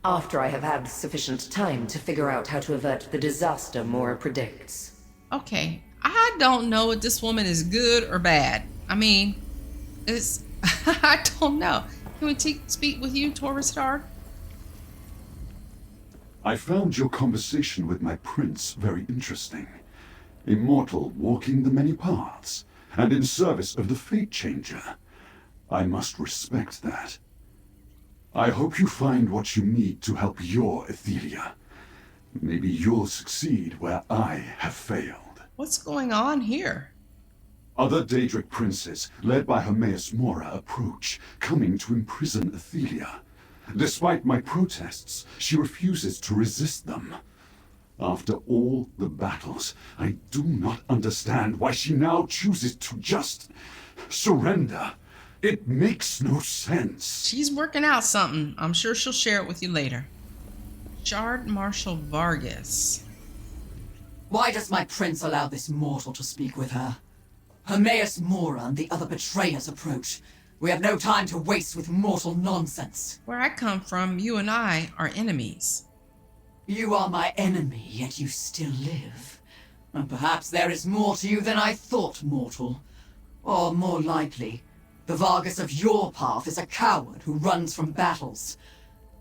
S5: after I have had sufficient time to figure out how to avert the disaster Mora predicts.
S1: Okay. I don't know if this woman is good or bad. I mean, it's... I don't know. Can we speak with you, Torvastard?
S6: I found your conversation with my prince very interesting. Immortal, walking the many paths, and in service of the Fate Changer. I must respect that. I hope you find what you need to help your Ethelia. Maybe you'll succeed where I have failed.
S1: What's going on here?
S6: Other Daedric princes, led by Hermaeus Mora, approach, coming to imprison Ethelia. Despite my protests, she refuses to resist them. After all the battles, I do not understand why she now chooses to just surrender. It makes no sense.
S1: She's working out something. I'm sure she'll share it with you later. Shard Marshal Vargas.
S7: Why does my prince allow this mortal to speak with her? Hermaeus Mora and the other betrayers approach. We have no time to waste with mortal nonsense.
S1: Where I come from, you and I are enemies.
S7: You are my enemy, yet you still live. And perhaps there is more to you than I thought, mortal. Or more likely, the Vargas of your path is a coward who runs from battles.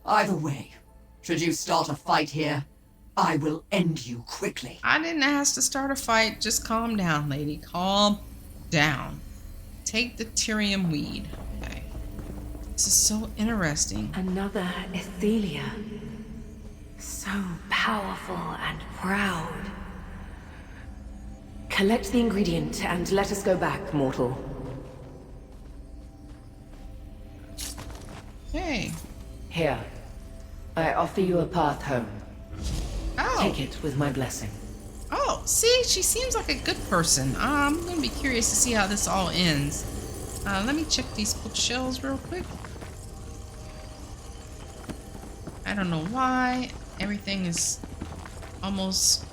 S7: Either way, should you start a fight here, I will end you quickly.
S1: I didn't ask to start a fight. Just calm down, lady. Calm down. Take the Tyrium weed. Okay. This is so interesting.
S5: Another Ethelia. So powerful and proud. Collect the ingredient and let us go back, mortal.
S1: Okay.
S5: Here. I offer you a path home.
S1: Oh.
S5: Take it with my blessing.
S1: Oh, see, she seems like a good person. I'm gonna be curious to see how this all ends. Let me check these bookshelves real quick. I don't know why. Everything is almost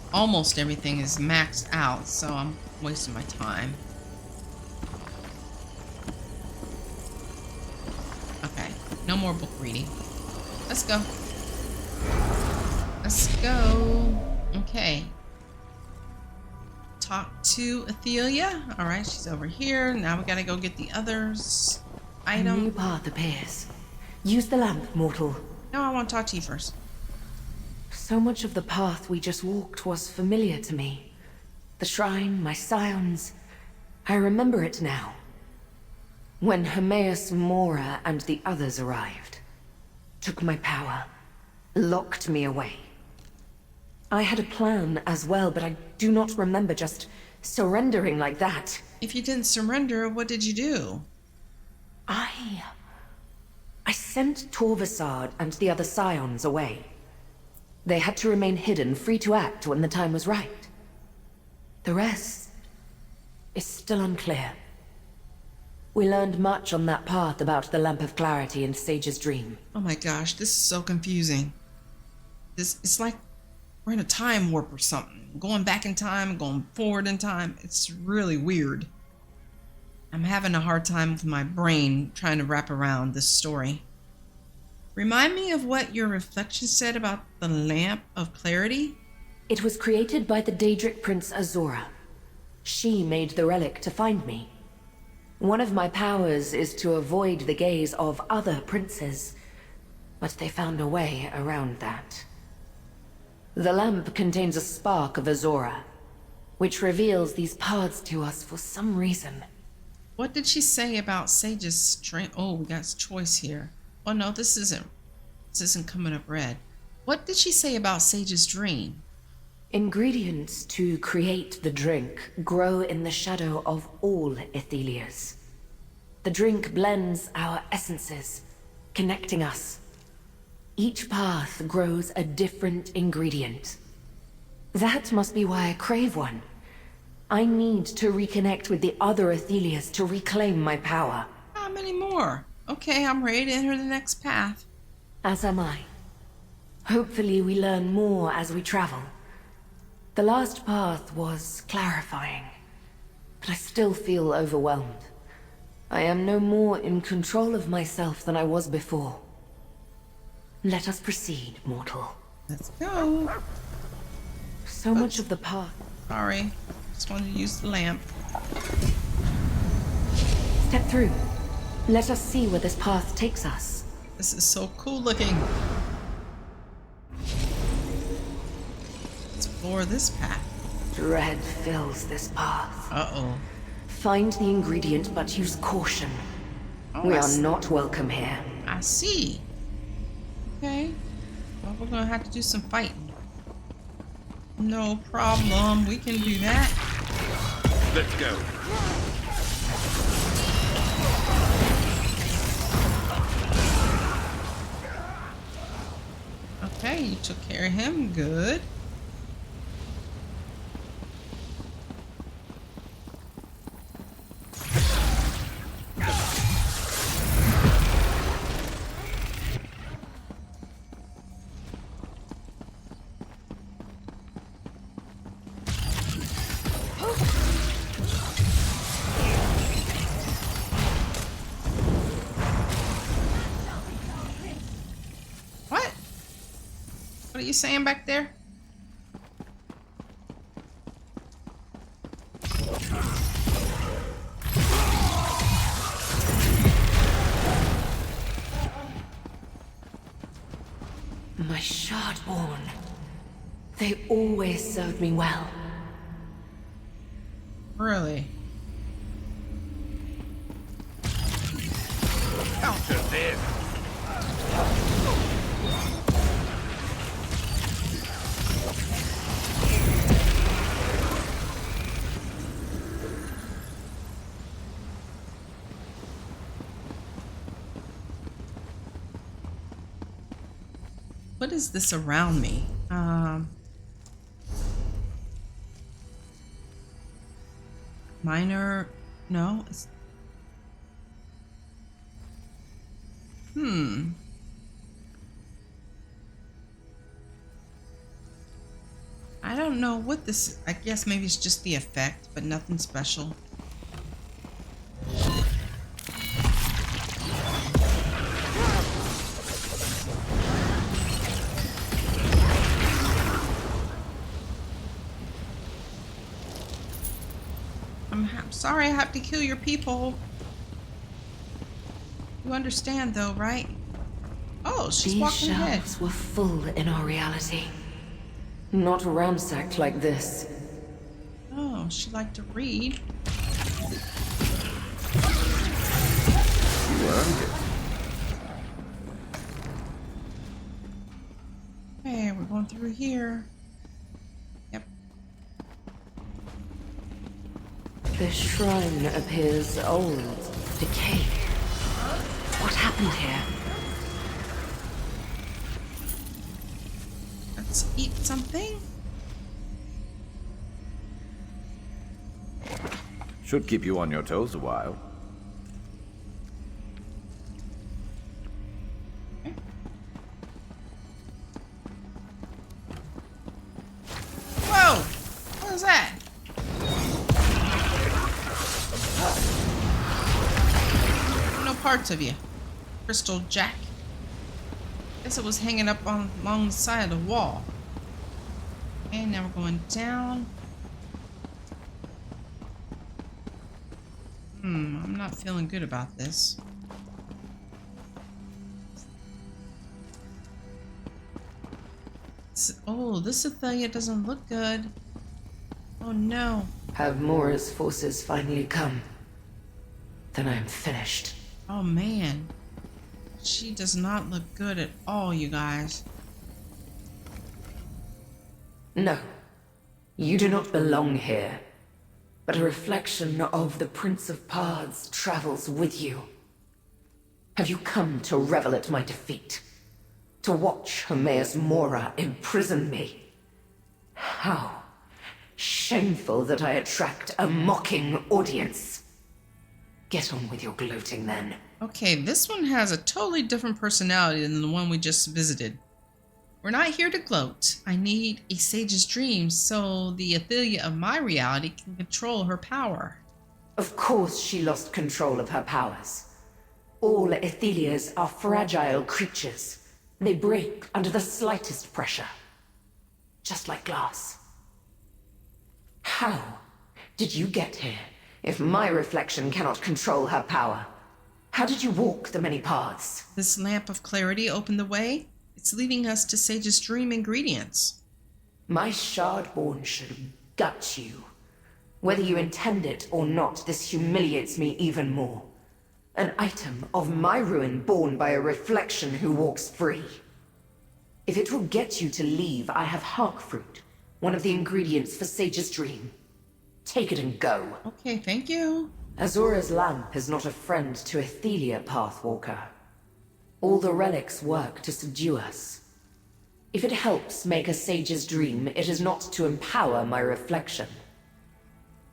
S1: everything is maxed out, so I'm wasting my time. Okay, no more book reading. Let's go. Let's go. Okay. Talk to Ethelia. Alright, she's over here. Now we gotta go get the others.
S5: A new
S1: Item.
S5: path appears. Use the lamp, mortal.
S1: No, I want to talk to you first.
S5: So much of the path we just walked was familiar to me. The shrine, my scions. I remember it now. When Hermaeus Mora and the others arrived, took my power, locked me away. I had a plan as well, but I do not remember just surrendering like that.
S1: If you didn't surrender, what did you do?
S5: I sent Torvastard and the other scions away. They had to remain hidden, free to act when the time was right. The rest is still unclear. We learned much on that path about the Lamp of Clarity and Sage's Dream.
S1: Oh my gosh, this is so confusing. It's like we're in a time warp or something. Going back in time, going forward in time. It's really weird. I'm having a hard time with my brain trying to wrap around this story. Remind me of what your reflection said about the Lamp of Clarity?
S5: It was created by the Daedric Prince Azora. She made the relic to find me. One of my powers is to avoid the gaze of other princes, but they found a way around that. The lamp contains a spark of Azora, which reveals these paths to us for some reason.
S1: What did she say about Sage's strength? Oh, we got choice here. Oh no, this isn't coming up red. What did she say about Sage's dream?
S5: Ingredients to create the drink grow in the shadow of all Ethelias. The drink blends our essences, connecting us. Each path grows a different ingredient. That must be why I crave one. I need to reconnect with the other Ethelias to reclaim my power.
S1: How many more? Okay, I'm ready to enter the next path.
S5: As am I. Hopefully we learn more as we travel. The last path was clarifying, but I still feel overwhelmed. I am no more in control of myself than I was before. Let us proceed, mortal.
S1: Let's go.
S5: So much of the path.
S1: Sorry, just wanted to use the lamp.
S5: Step through. Let us see where this path takes us.
S1: This is so cool looking. Explore this path.
S5: Dread fills this path.
S1: Uh-oh.
S5: Find the ingredient, but use caution.
S1: Oh,
S5: We are not welcome here.
S1: I see. Okay. Well, we're gonna have to do some fighting. No problem. We can do that.
S3: Let's go.
S1: Okay, you took care of him. Good. What are you saying back there?
S5: My Shardborn. They always served me well.
S1: Really?
S3: Counter this.
S1: What is this around me? Minor, no, it's, I don't know what this, I guess maybe it's just the effect, but nothing special. I'm sorry I have to kill your people. You understand though, right? Oh, she's
S5: These
S1: walking ahead.
S5: shelves were full in our reality. Not ransacked like this.
S1: Oh, she liked to read.
S3: You earned it.
S1: Okay, we're going through here. Yep.
S5: The shrine appears old, decayed. What happened here?
S1: Let's eat something.
S3: Should keep you on your toes a while.
S1: Whoa! What was that? No parts of you. Crystal Jack. Guess it was hanging up on along the side of the wall. Okay, now we're going down. I'm not feeling good about this. Oh, this Athelia doesn't look good. Oh no.
S5: Have Mora's forces finally come? then I am finished.
S1: Oh man. She does not look good at all, you guys.
S5: No, you do not belong here. But a reflection of the Prince of Paths travels with you. Have you come to revel at my defeat? To watch Hermaeus Mora imprison me? How shameful that I attract a mocking audience. Get on with your gloating then.
S1: Okay, this one has a totally different personality than the one we just visited. We're not here to gloat. I need a sage's dream so the Athelia of my reality can control her power.
S5: Of course she lost control of her powers. All Athelias are fragile creatures. They break under the slightest pressure. Just like glass. How did you get here if my reflection cannot control her power? How did you walk the many paths?
S1: This lamp of clarity opened the way. It's leading us to Sage's dream ingredients.
S5: My Shardborn should gut you. Whether you intend it or not, this humiliates me even more. An item of my ruin born by a reflection who walks free. If it will get you to leave, I have Hark Fruit, one of the ingredients for Sage's dream. Take it and go.
S1: Okay, thank you.
S5: Azura's lamp is not a friend to Athelia, Pathwalker. All the relics work to subdue us. If it helps make a sage's dream, it is not to empower my reflection.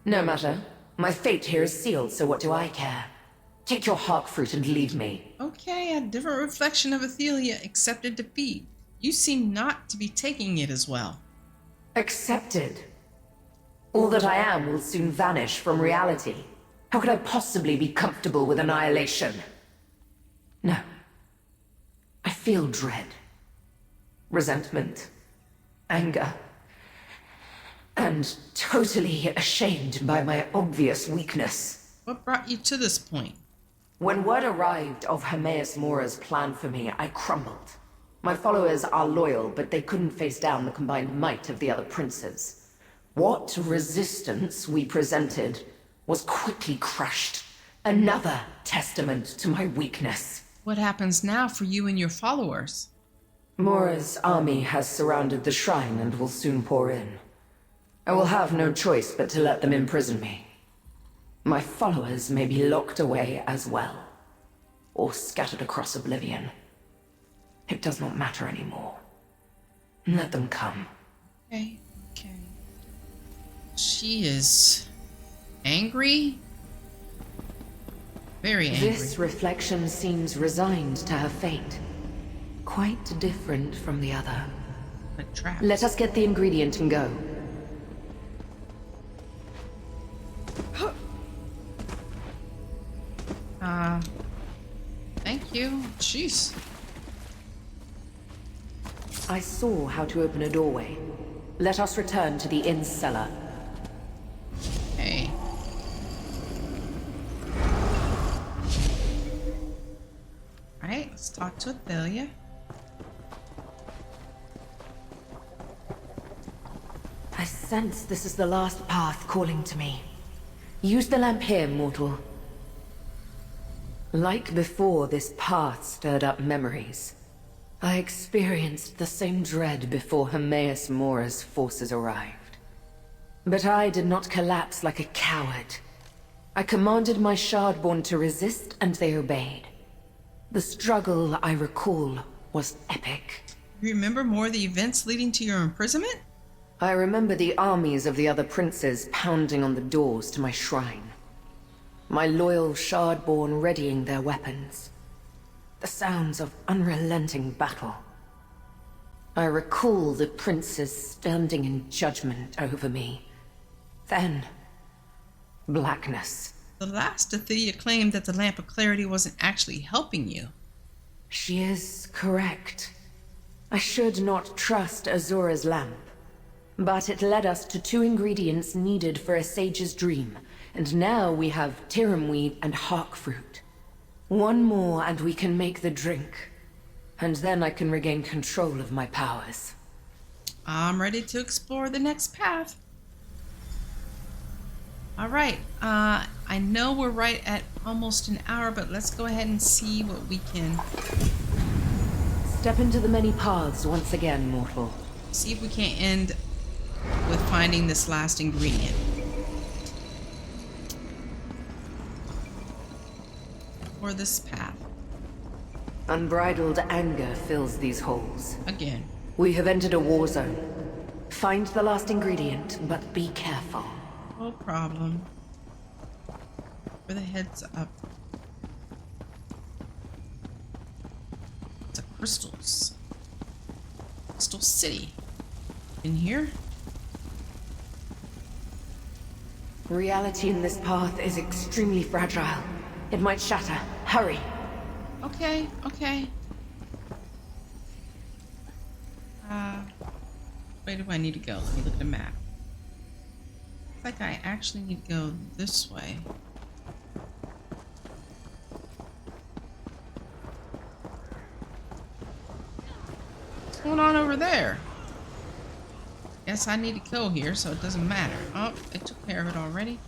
S5: No matter. My fate here is sealed, so what do I care? Take your Hark Fruit and leave me.
S1: Okay, a different reflection of Athelia accepted defeat. You seem not to be taking it as well.
S5: Accepted. All that I am will soon vanish from reality. How could I possibly be comfortable with annihilation? No. I feel dread. Resentment. Anger. And totally ashamed by my obvious weakness.
S1: What brought you to this point?
S5: When word arrived of Hermaeus Mora's plan for me, I crumbled. My followers are loyal, but they couldn't face down the combined might of the other princes. What resistance we presented was quickly crushed. Another testament to my weakness.
S1: What happens now for you and your followers?
S5: Mora's army has surrounded the shrine and will soon pour in. I will have no choice but to let them imprison me. My followers may be locked away as well, or scattered across oblivion. It does not matter anymore. Let them come.
S1: Okay. She is angry? Very angry.
S5: This reflection seems resigned to her fate. Quite different from the other.
S1: But trapped.
S5: Let us get the ingredient and go.
S1: Thank you. Jeez.
S5: I saw how to open a doorway. Let us return to the inn cellar.
S1: Hey. Alright, let's talk to Athelia.
S5: I sense this is the last path calling to me. Use the lamp here, mortal. Like before, this path stirred up memories. I experienced the same dread before Hermaeus Mora's forces arrived. But I did not collapse like a coward. I commanded my Shardborn to resist, and they obeyed. The struggle, I recall, was epic.
S1: You remember more of the events leading to your imprisonment?
S5: I remember the armies of the other princes pounding on the doors to my shrine. My loyal Shardborn readying their weapons. The sounds of unrelenting battle. I recall the princes standing in judgment over me. Then, blackness.
S1: The last Athelia claimed that the Lamp of Clarity wasn't actually helping you.
S5: She is correct. I should not trust Azura's lamp. But it led us to 2 ingredients needed for a sage's dream, and now we have Tiramweed and Hark Fruit. 1 more and we can make the drink. And then I can regain control of my powers.
S1: I'm ready to explore the next path. All right. I know we're right at almost an hour, but let's go ahead and see what we can.
S5: Step into the many paths once again, mortal.
S1: See if we can't end with finding this last ingredient. Or this path.
S5: Unbridled anger fills these halls.
S1: Again.
S5: We have entered a war zone. Find the last ingredient, but be careful.
S1: No problem. For the heads up. It's a crystals. Crystal City. In here?
S5: Reality in this path is extremely fragile. It might shatter. Hurry.
S1: Okay, okay. Where do I need to go? Let me look at the map. Looks like I actually need to go this way. What's going on over there? Guess I need to go here, so it doesn't matter. Oh, I took care of it already.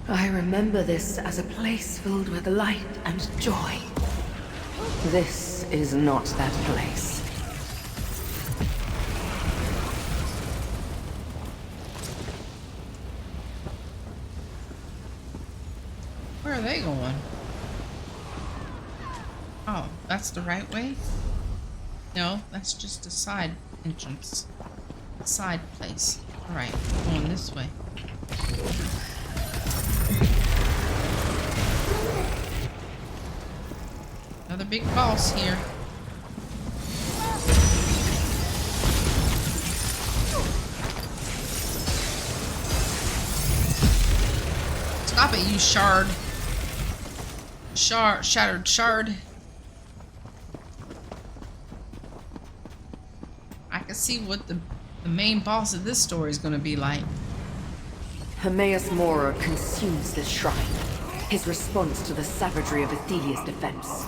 S5: I remember this as a place filled with light and joy. This is not that place.
S1: Where are they going? Oh, that's the right way? No, that's just a side entrance. A side place. Alright, going this way. Another big boss here. Stop it, you shard. Shattered shard. I can see what the main boss of this story is going to be like.
S5: Hermaeus Mora consumes this shrine. His response to the savagery of Athelia's defense.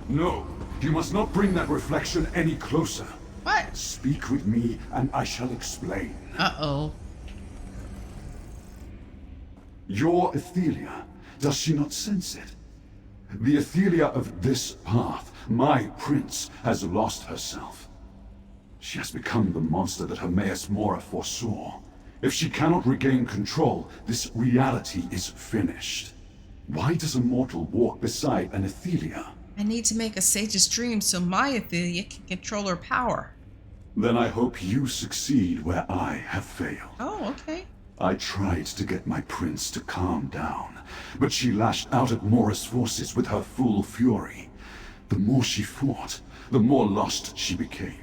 S6: No, you must not bring that reflection any closer.
S1: What?
S6: Speak with me, and I shall explain.
S1: Uh-oh.
S6: Your Athelia, does she not sense it? The Athelia of this path, my prince, has lost herself. She has become the monster that Hermaeus Mora foresaw. If she cannot regain control, this reality is finished. Why does a mortal walk beside an Athelia?
S1: I need to make a sage's dream so my Athelia can control her power.
S6: Then I hope you succeed where I have failed.
S1: Oh, okay.
S6: I tried to get my prince to calm down, but she lashed out at Mora's forces with her full fury. The more she fought, the more lost she became.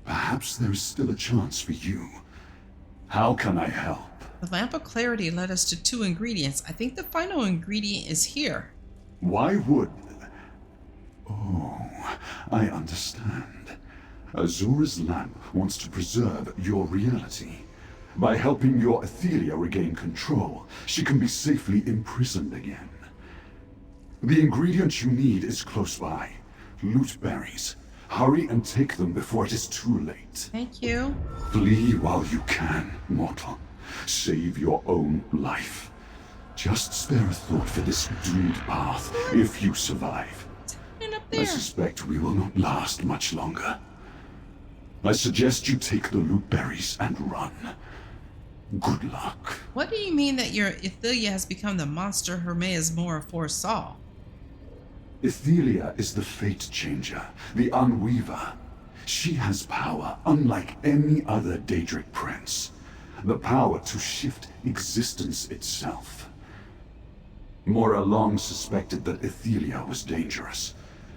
S6: Perhaps there is still a chance for you. How can I help?
S1: The Lamp of Clarity led us to 2 ingredients. I think the final ingredient is here.
S6: Why would... Oh, I understand. Azura's lamp wants to preserve your reality. By helping your Athelia regain control, she can be safely imprisoned again. The ingredient you need is close by. Loot berries. Hurry and take them before it is too late.
S1: Thank you.
S6: Flee while you can, mortal. Save your own life. Just spare a thought for this doomed path, if you survive.
S1: And up
S6: I
S1: there.
S6: suspect we will not last much longer. I suggest you take the loot berries and run. Good luck.
S1: What do you mean that your Athelia has become the monster Hermaeus Mora foresaw?
S6: Athelia is the fate changer, the unweaver. She has power unlike any other Daedric prince. The power to shift existence itself. Mora long suspected that Athelia was dangerous,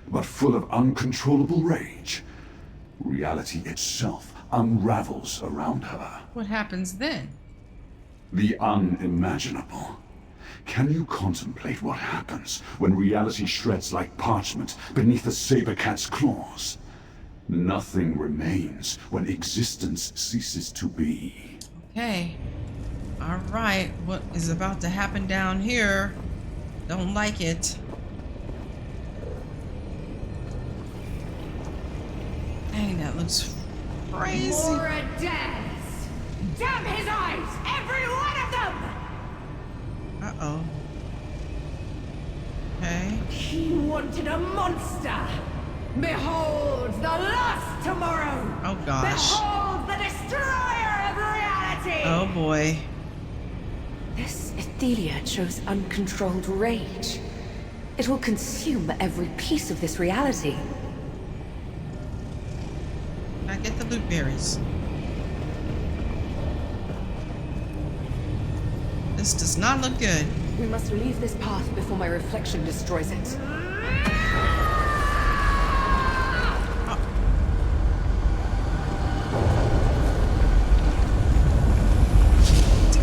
S6: but full of uncontrollable rage. Reality itself unravels around her.
S1: What happens then?
S6: The unimaginable. Can you contemplate what happens when reality shreds like parchment beneath a saber cat's claws? Nothing remains when existence ceases to be.
S1: Okay. Alright, what is about to happen down here? Don't like it. Dang, that looks crazy.
S5: Mora dares! Damn his eyes! Every one of them!
S1: Uh-oh. Okay.
S5: He wanted a monster! Behold the last tomorrow!
S1: Oh gosh.
S5: Behold the destroyer of reality!
S1: Oh boy.
S5: This Ethelia shows uncontrolled rage. It will consume every piece of this reality.
S1: I get the loot berries. This does not look good.
S5: We must leave this path before my reflection destroys it.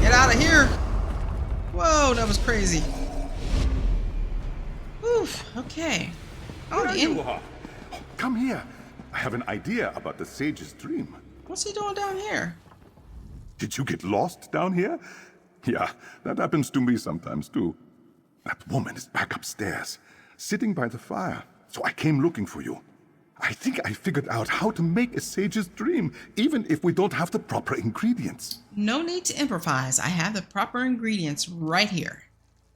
S1: Get out of here! Whoa, that was crazy. Oof, okay. Oh,
S4: There
S1: the
S4: you are. Oh, come here. I have an idea about the sage's dream.
S1: What's he doing down here?
S4: Did you get lost down here? Yeah, that happens to me sometimes too. That woman is back upstairs, sitting by the fire. So I came looking for you. I think I figured out how to make a sage's dream, even if we don't have the proper ingredients.
S1: No need to improvise. I have the proper ingredients right here.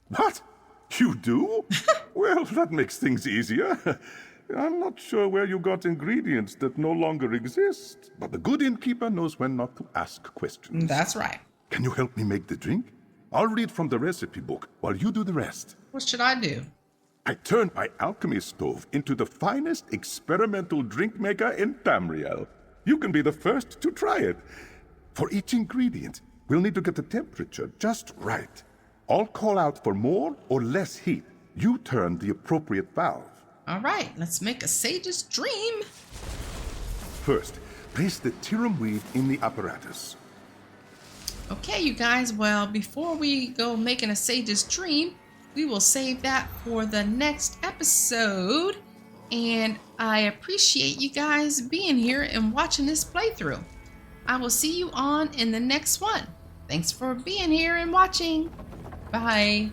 S4: What? You do? Well, that makes things easier. I'm not sure where you got ingredients that no longer exist, but the good innkeeper knows when not to ask questions.
S1: That's right.
S4: Can you help me make the drink? I'll read from the recipe book while you do the rest.
S1: What should I do?
S4: I turned my alchemy stove into the finest experimental drink maker in Tamriel. You can be the first to try it. For each ingredient, we'll need to get the temperature just right. I'll call out for more or less heat. You turn the appropriate valve.
S1: All right, let's make a sage's dream.
S4: First, place the tirum weed in the apparatus.
S1: Okay, you guys, well, before we go making a sage's dream, we will save that for the next episode. And I appreciate you guys being here and watching this playthrough. I will see you on in the next one. Thanks for being here and watching. Bye.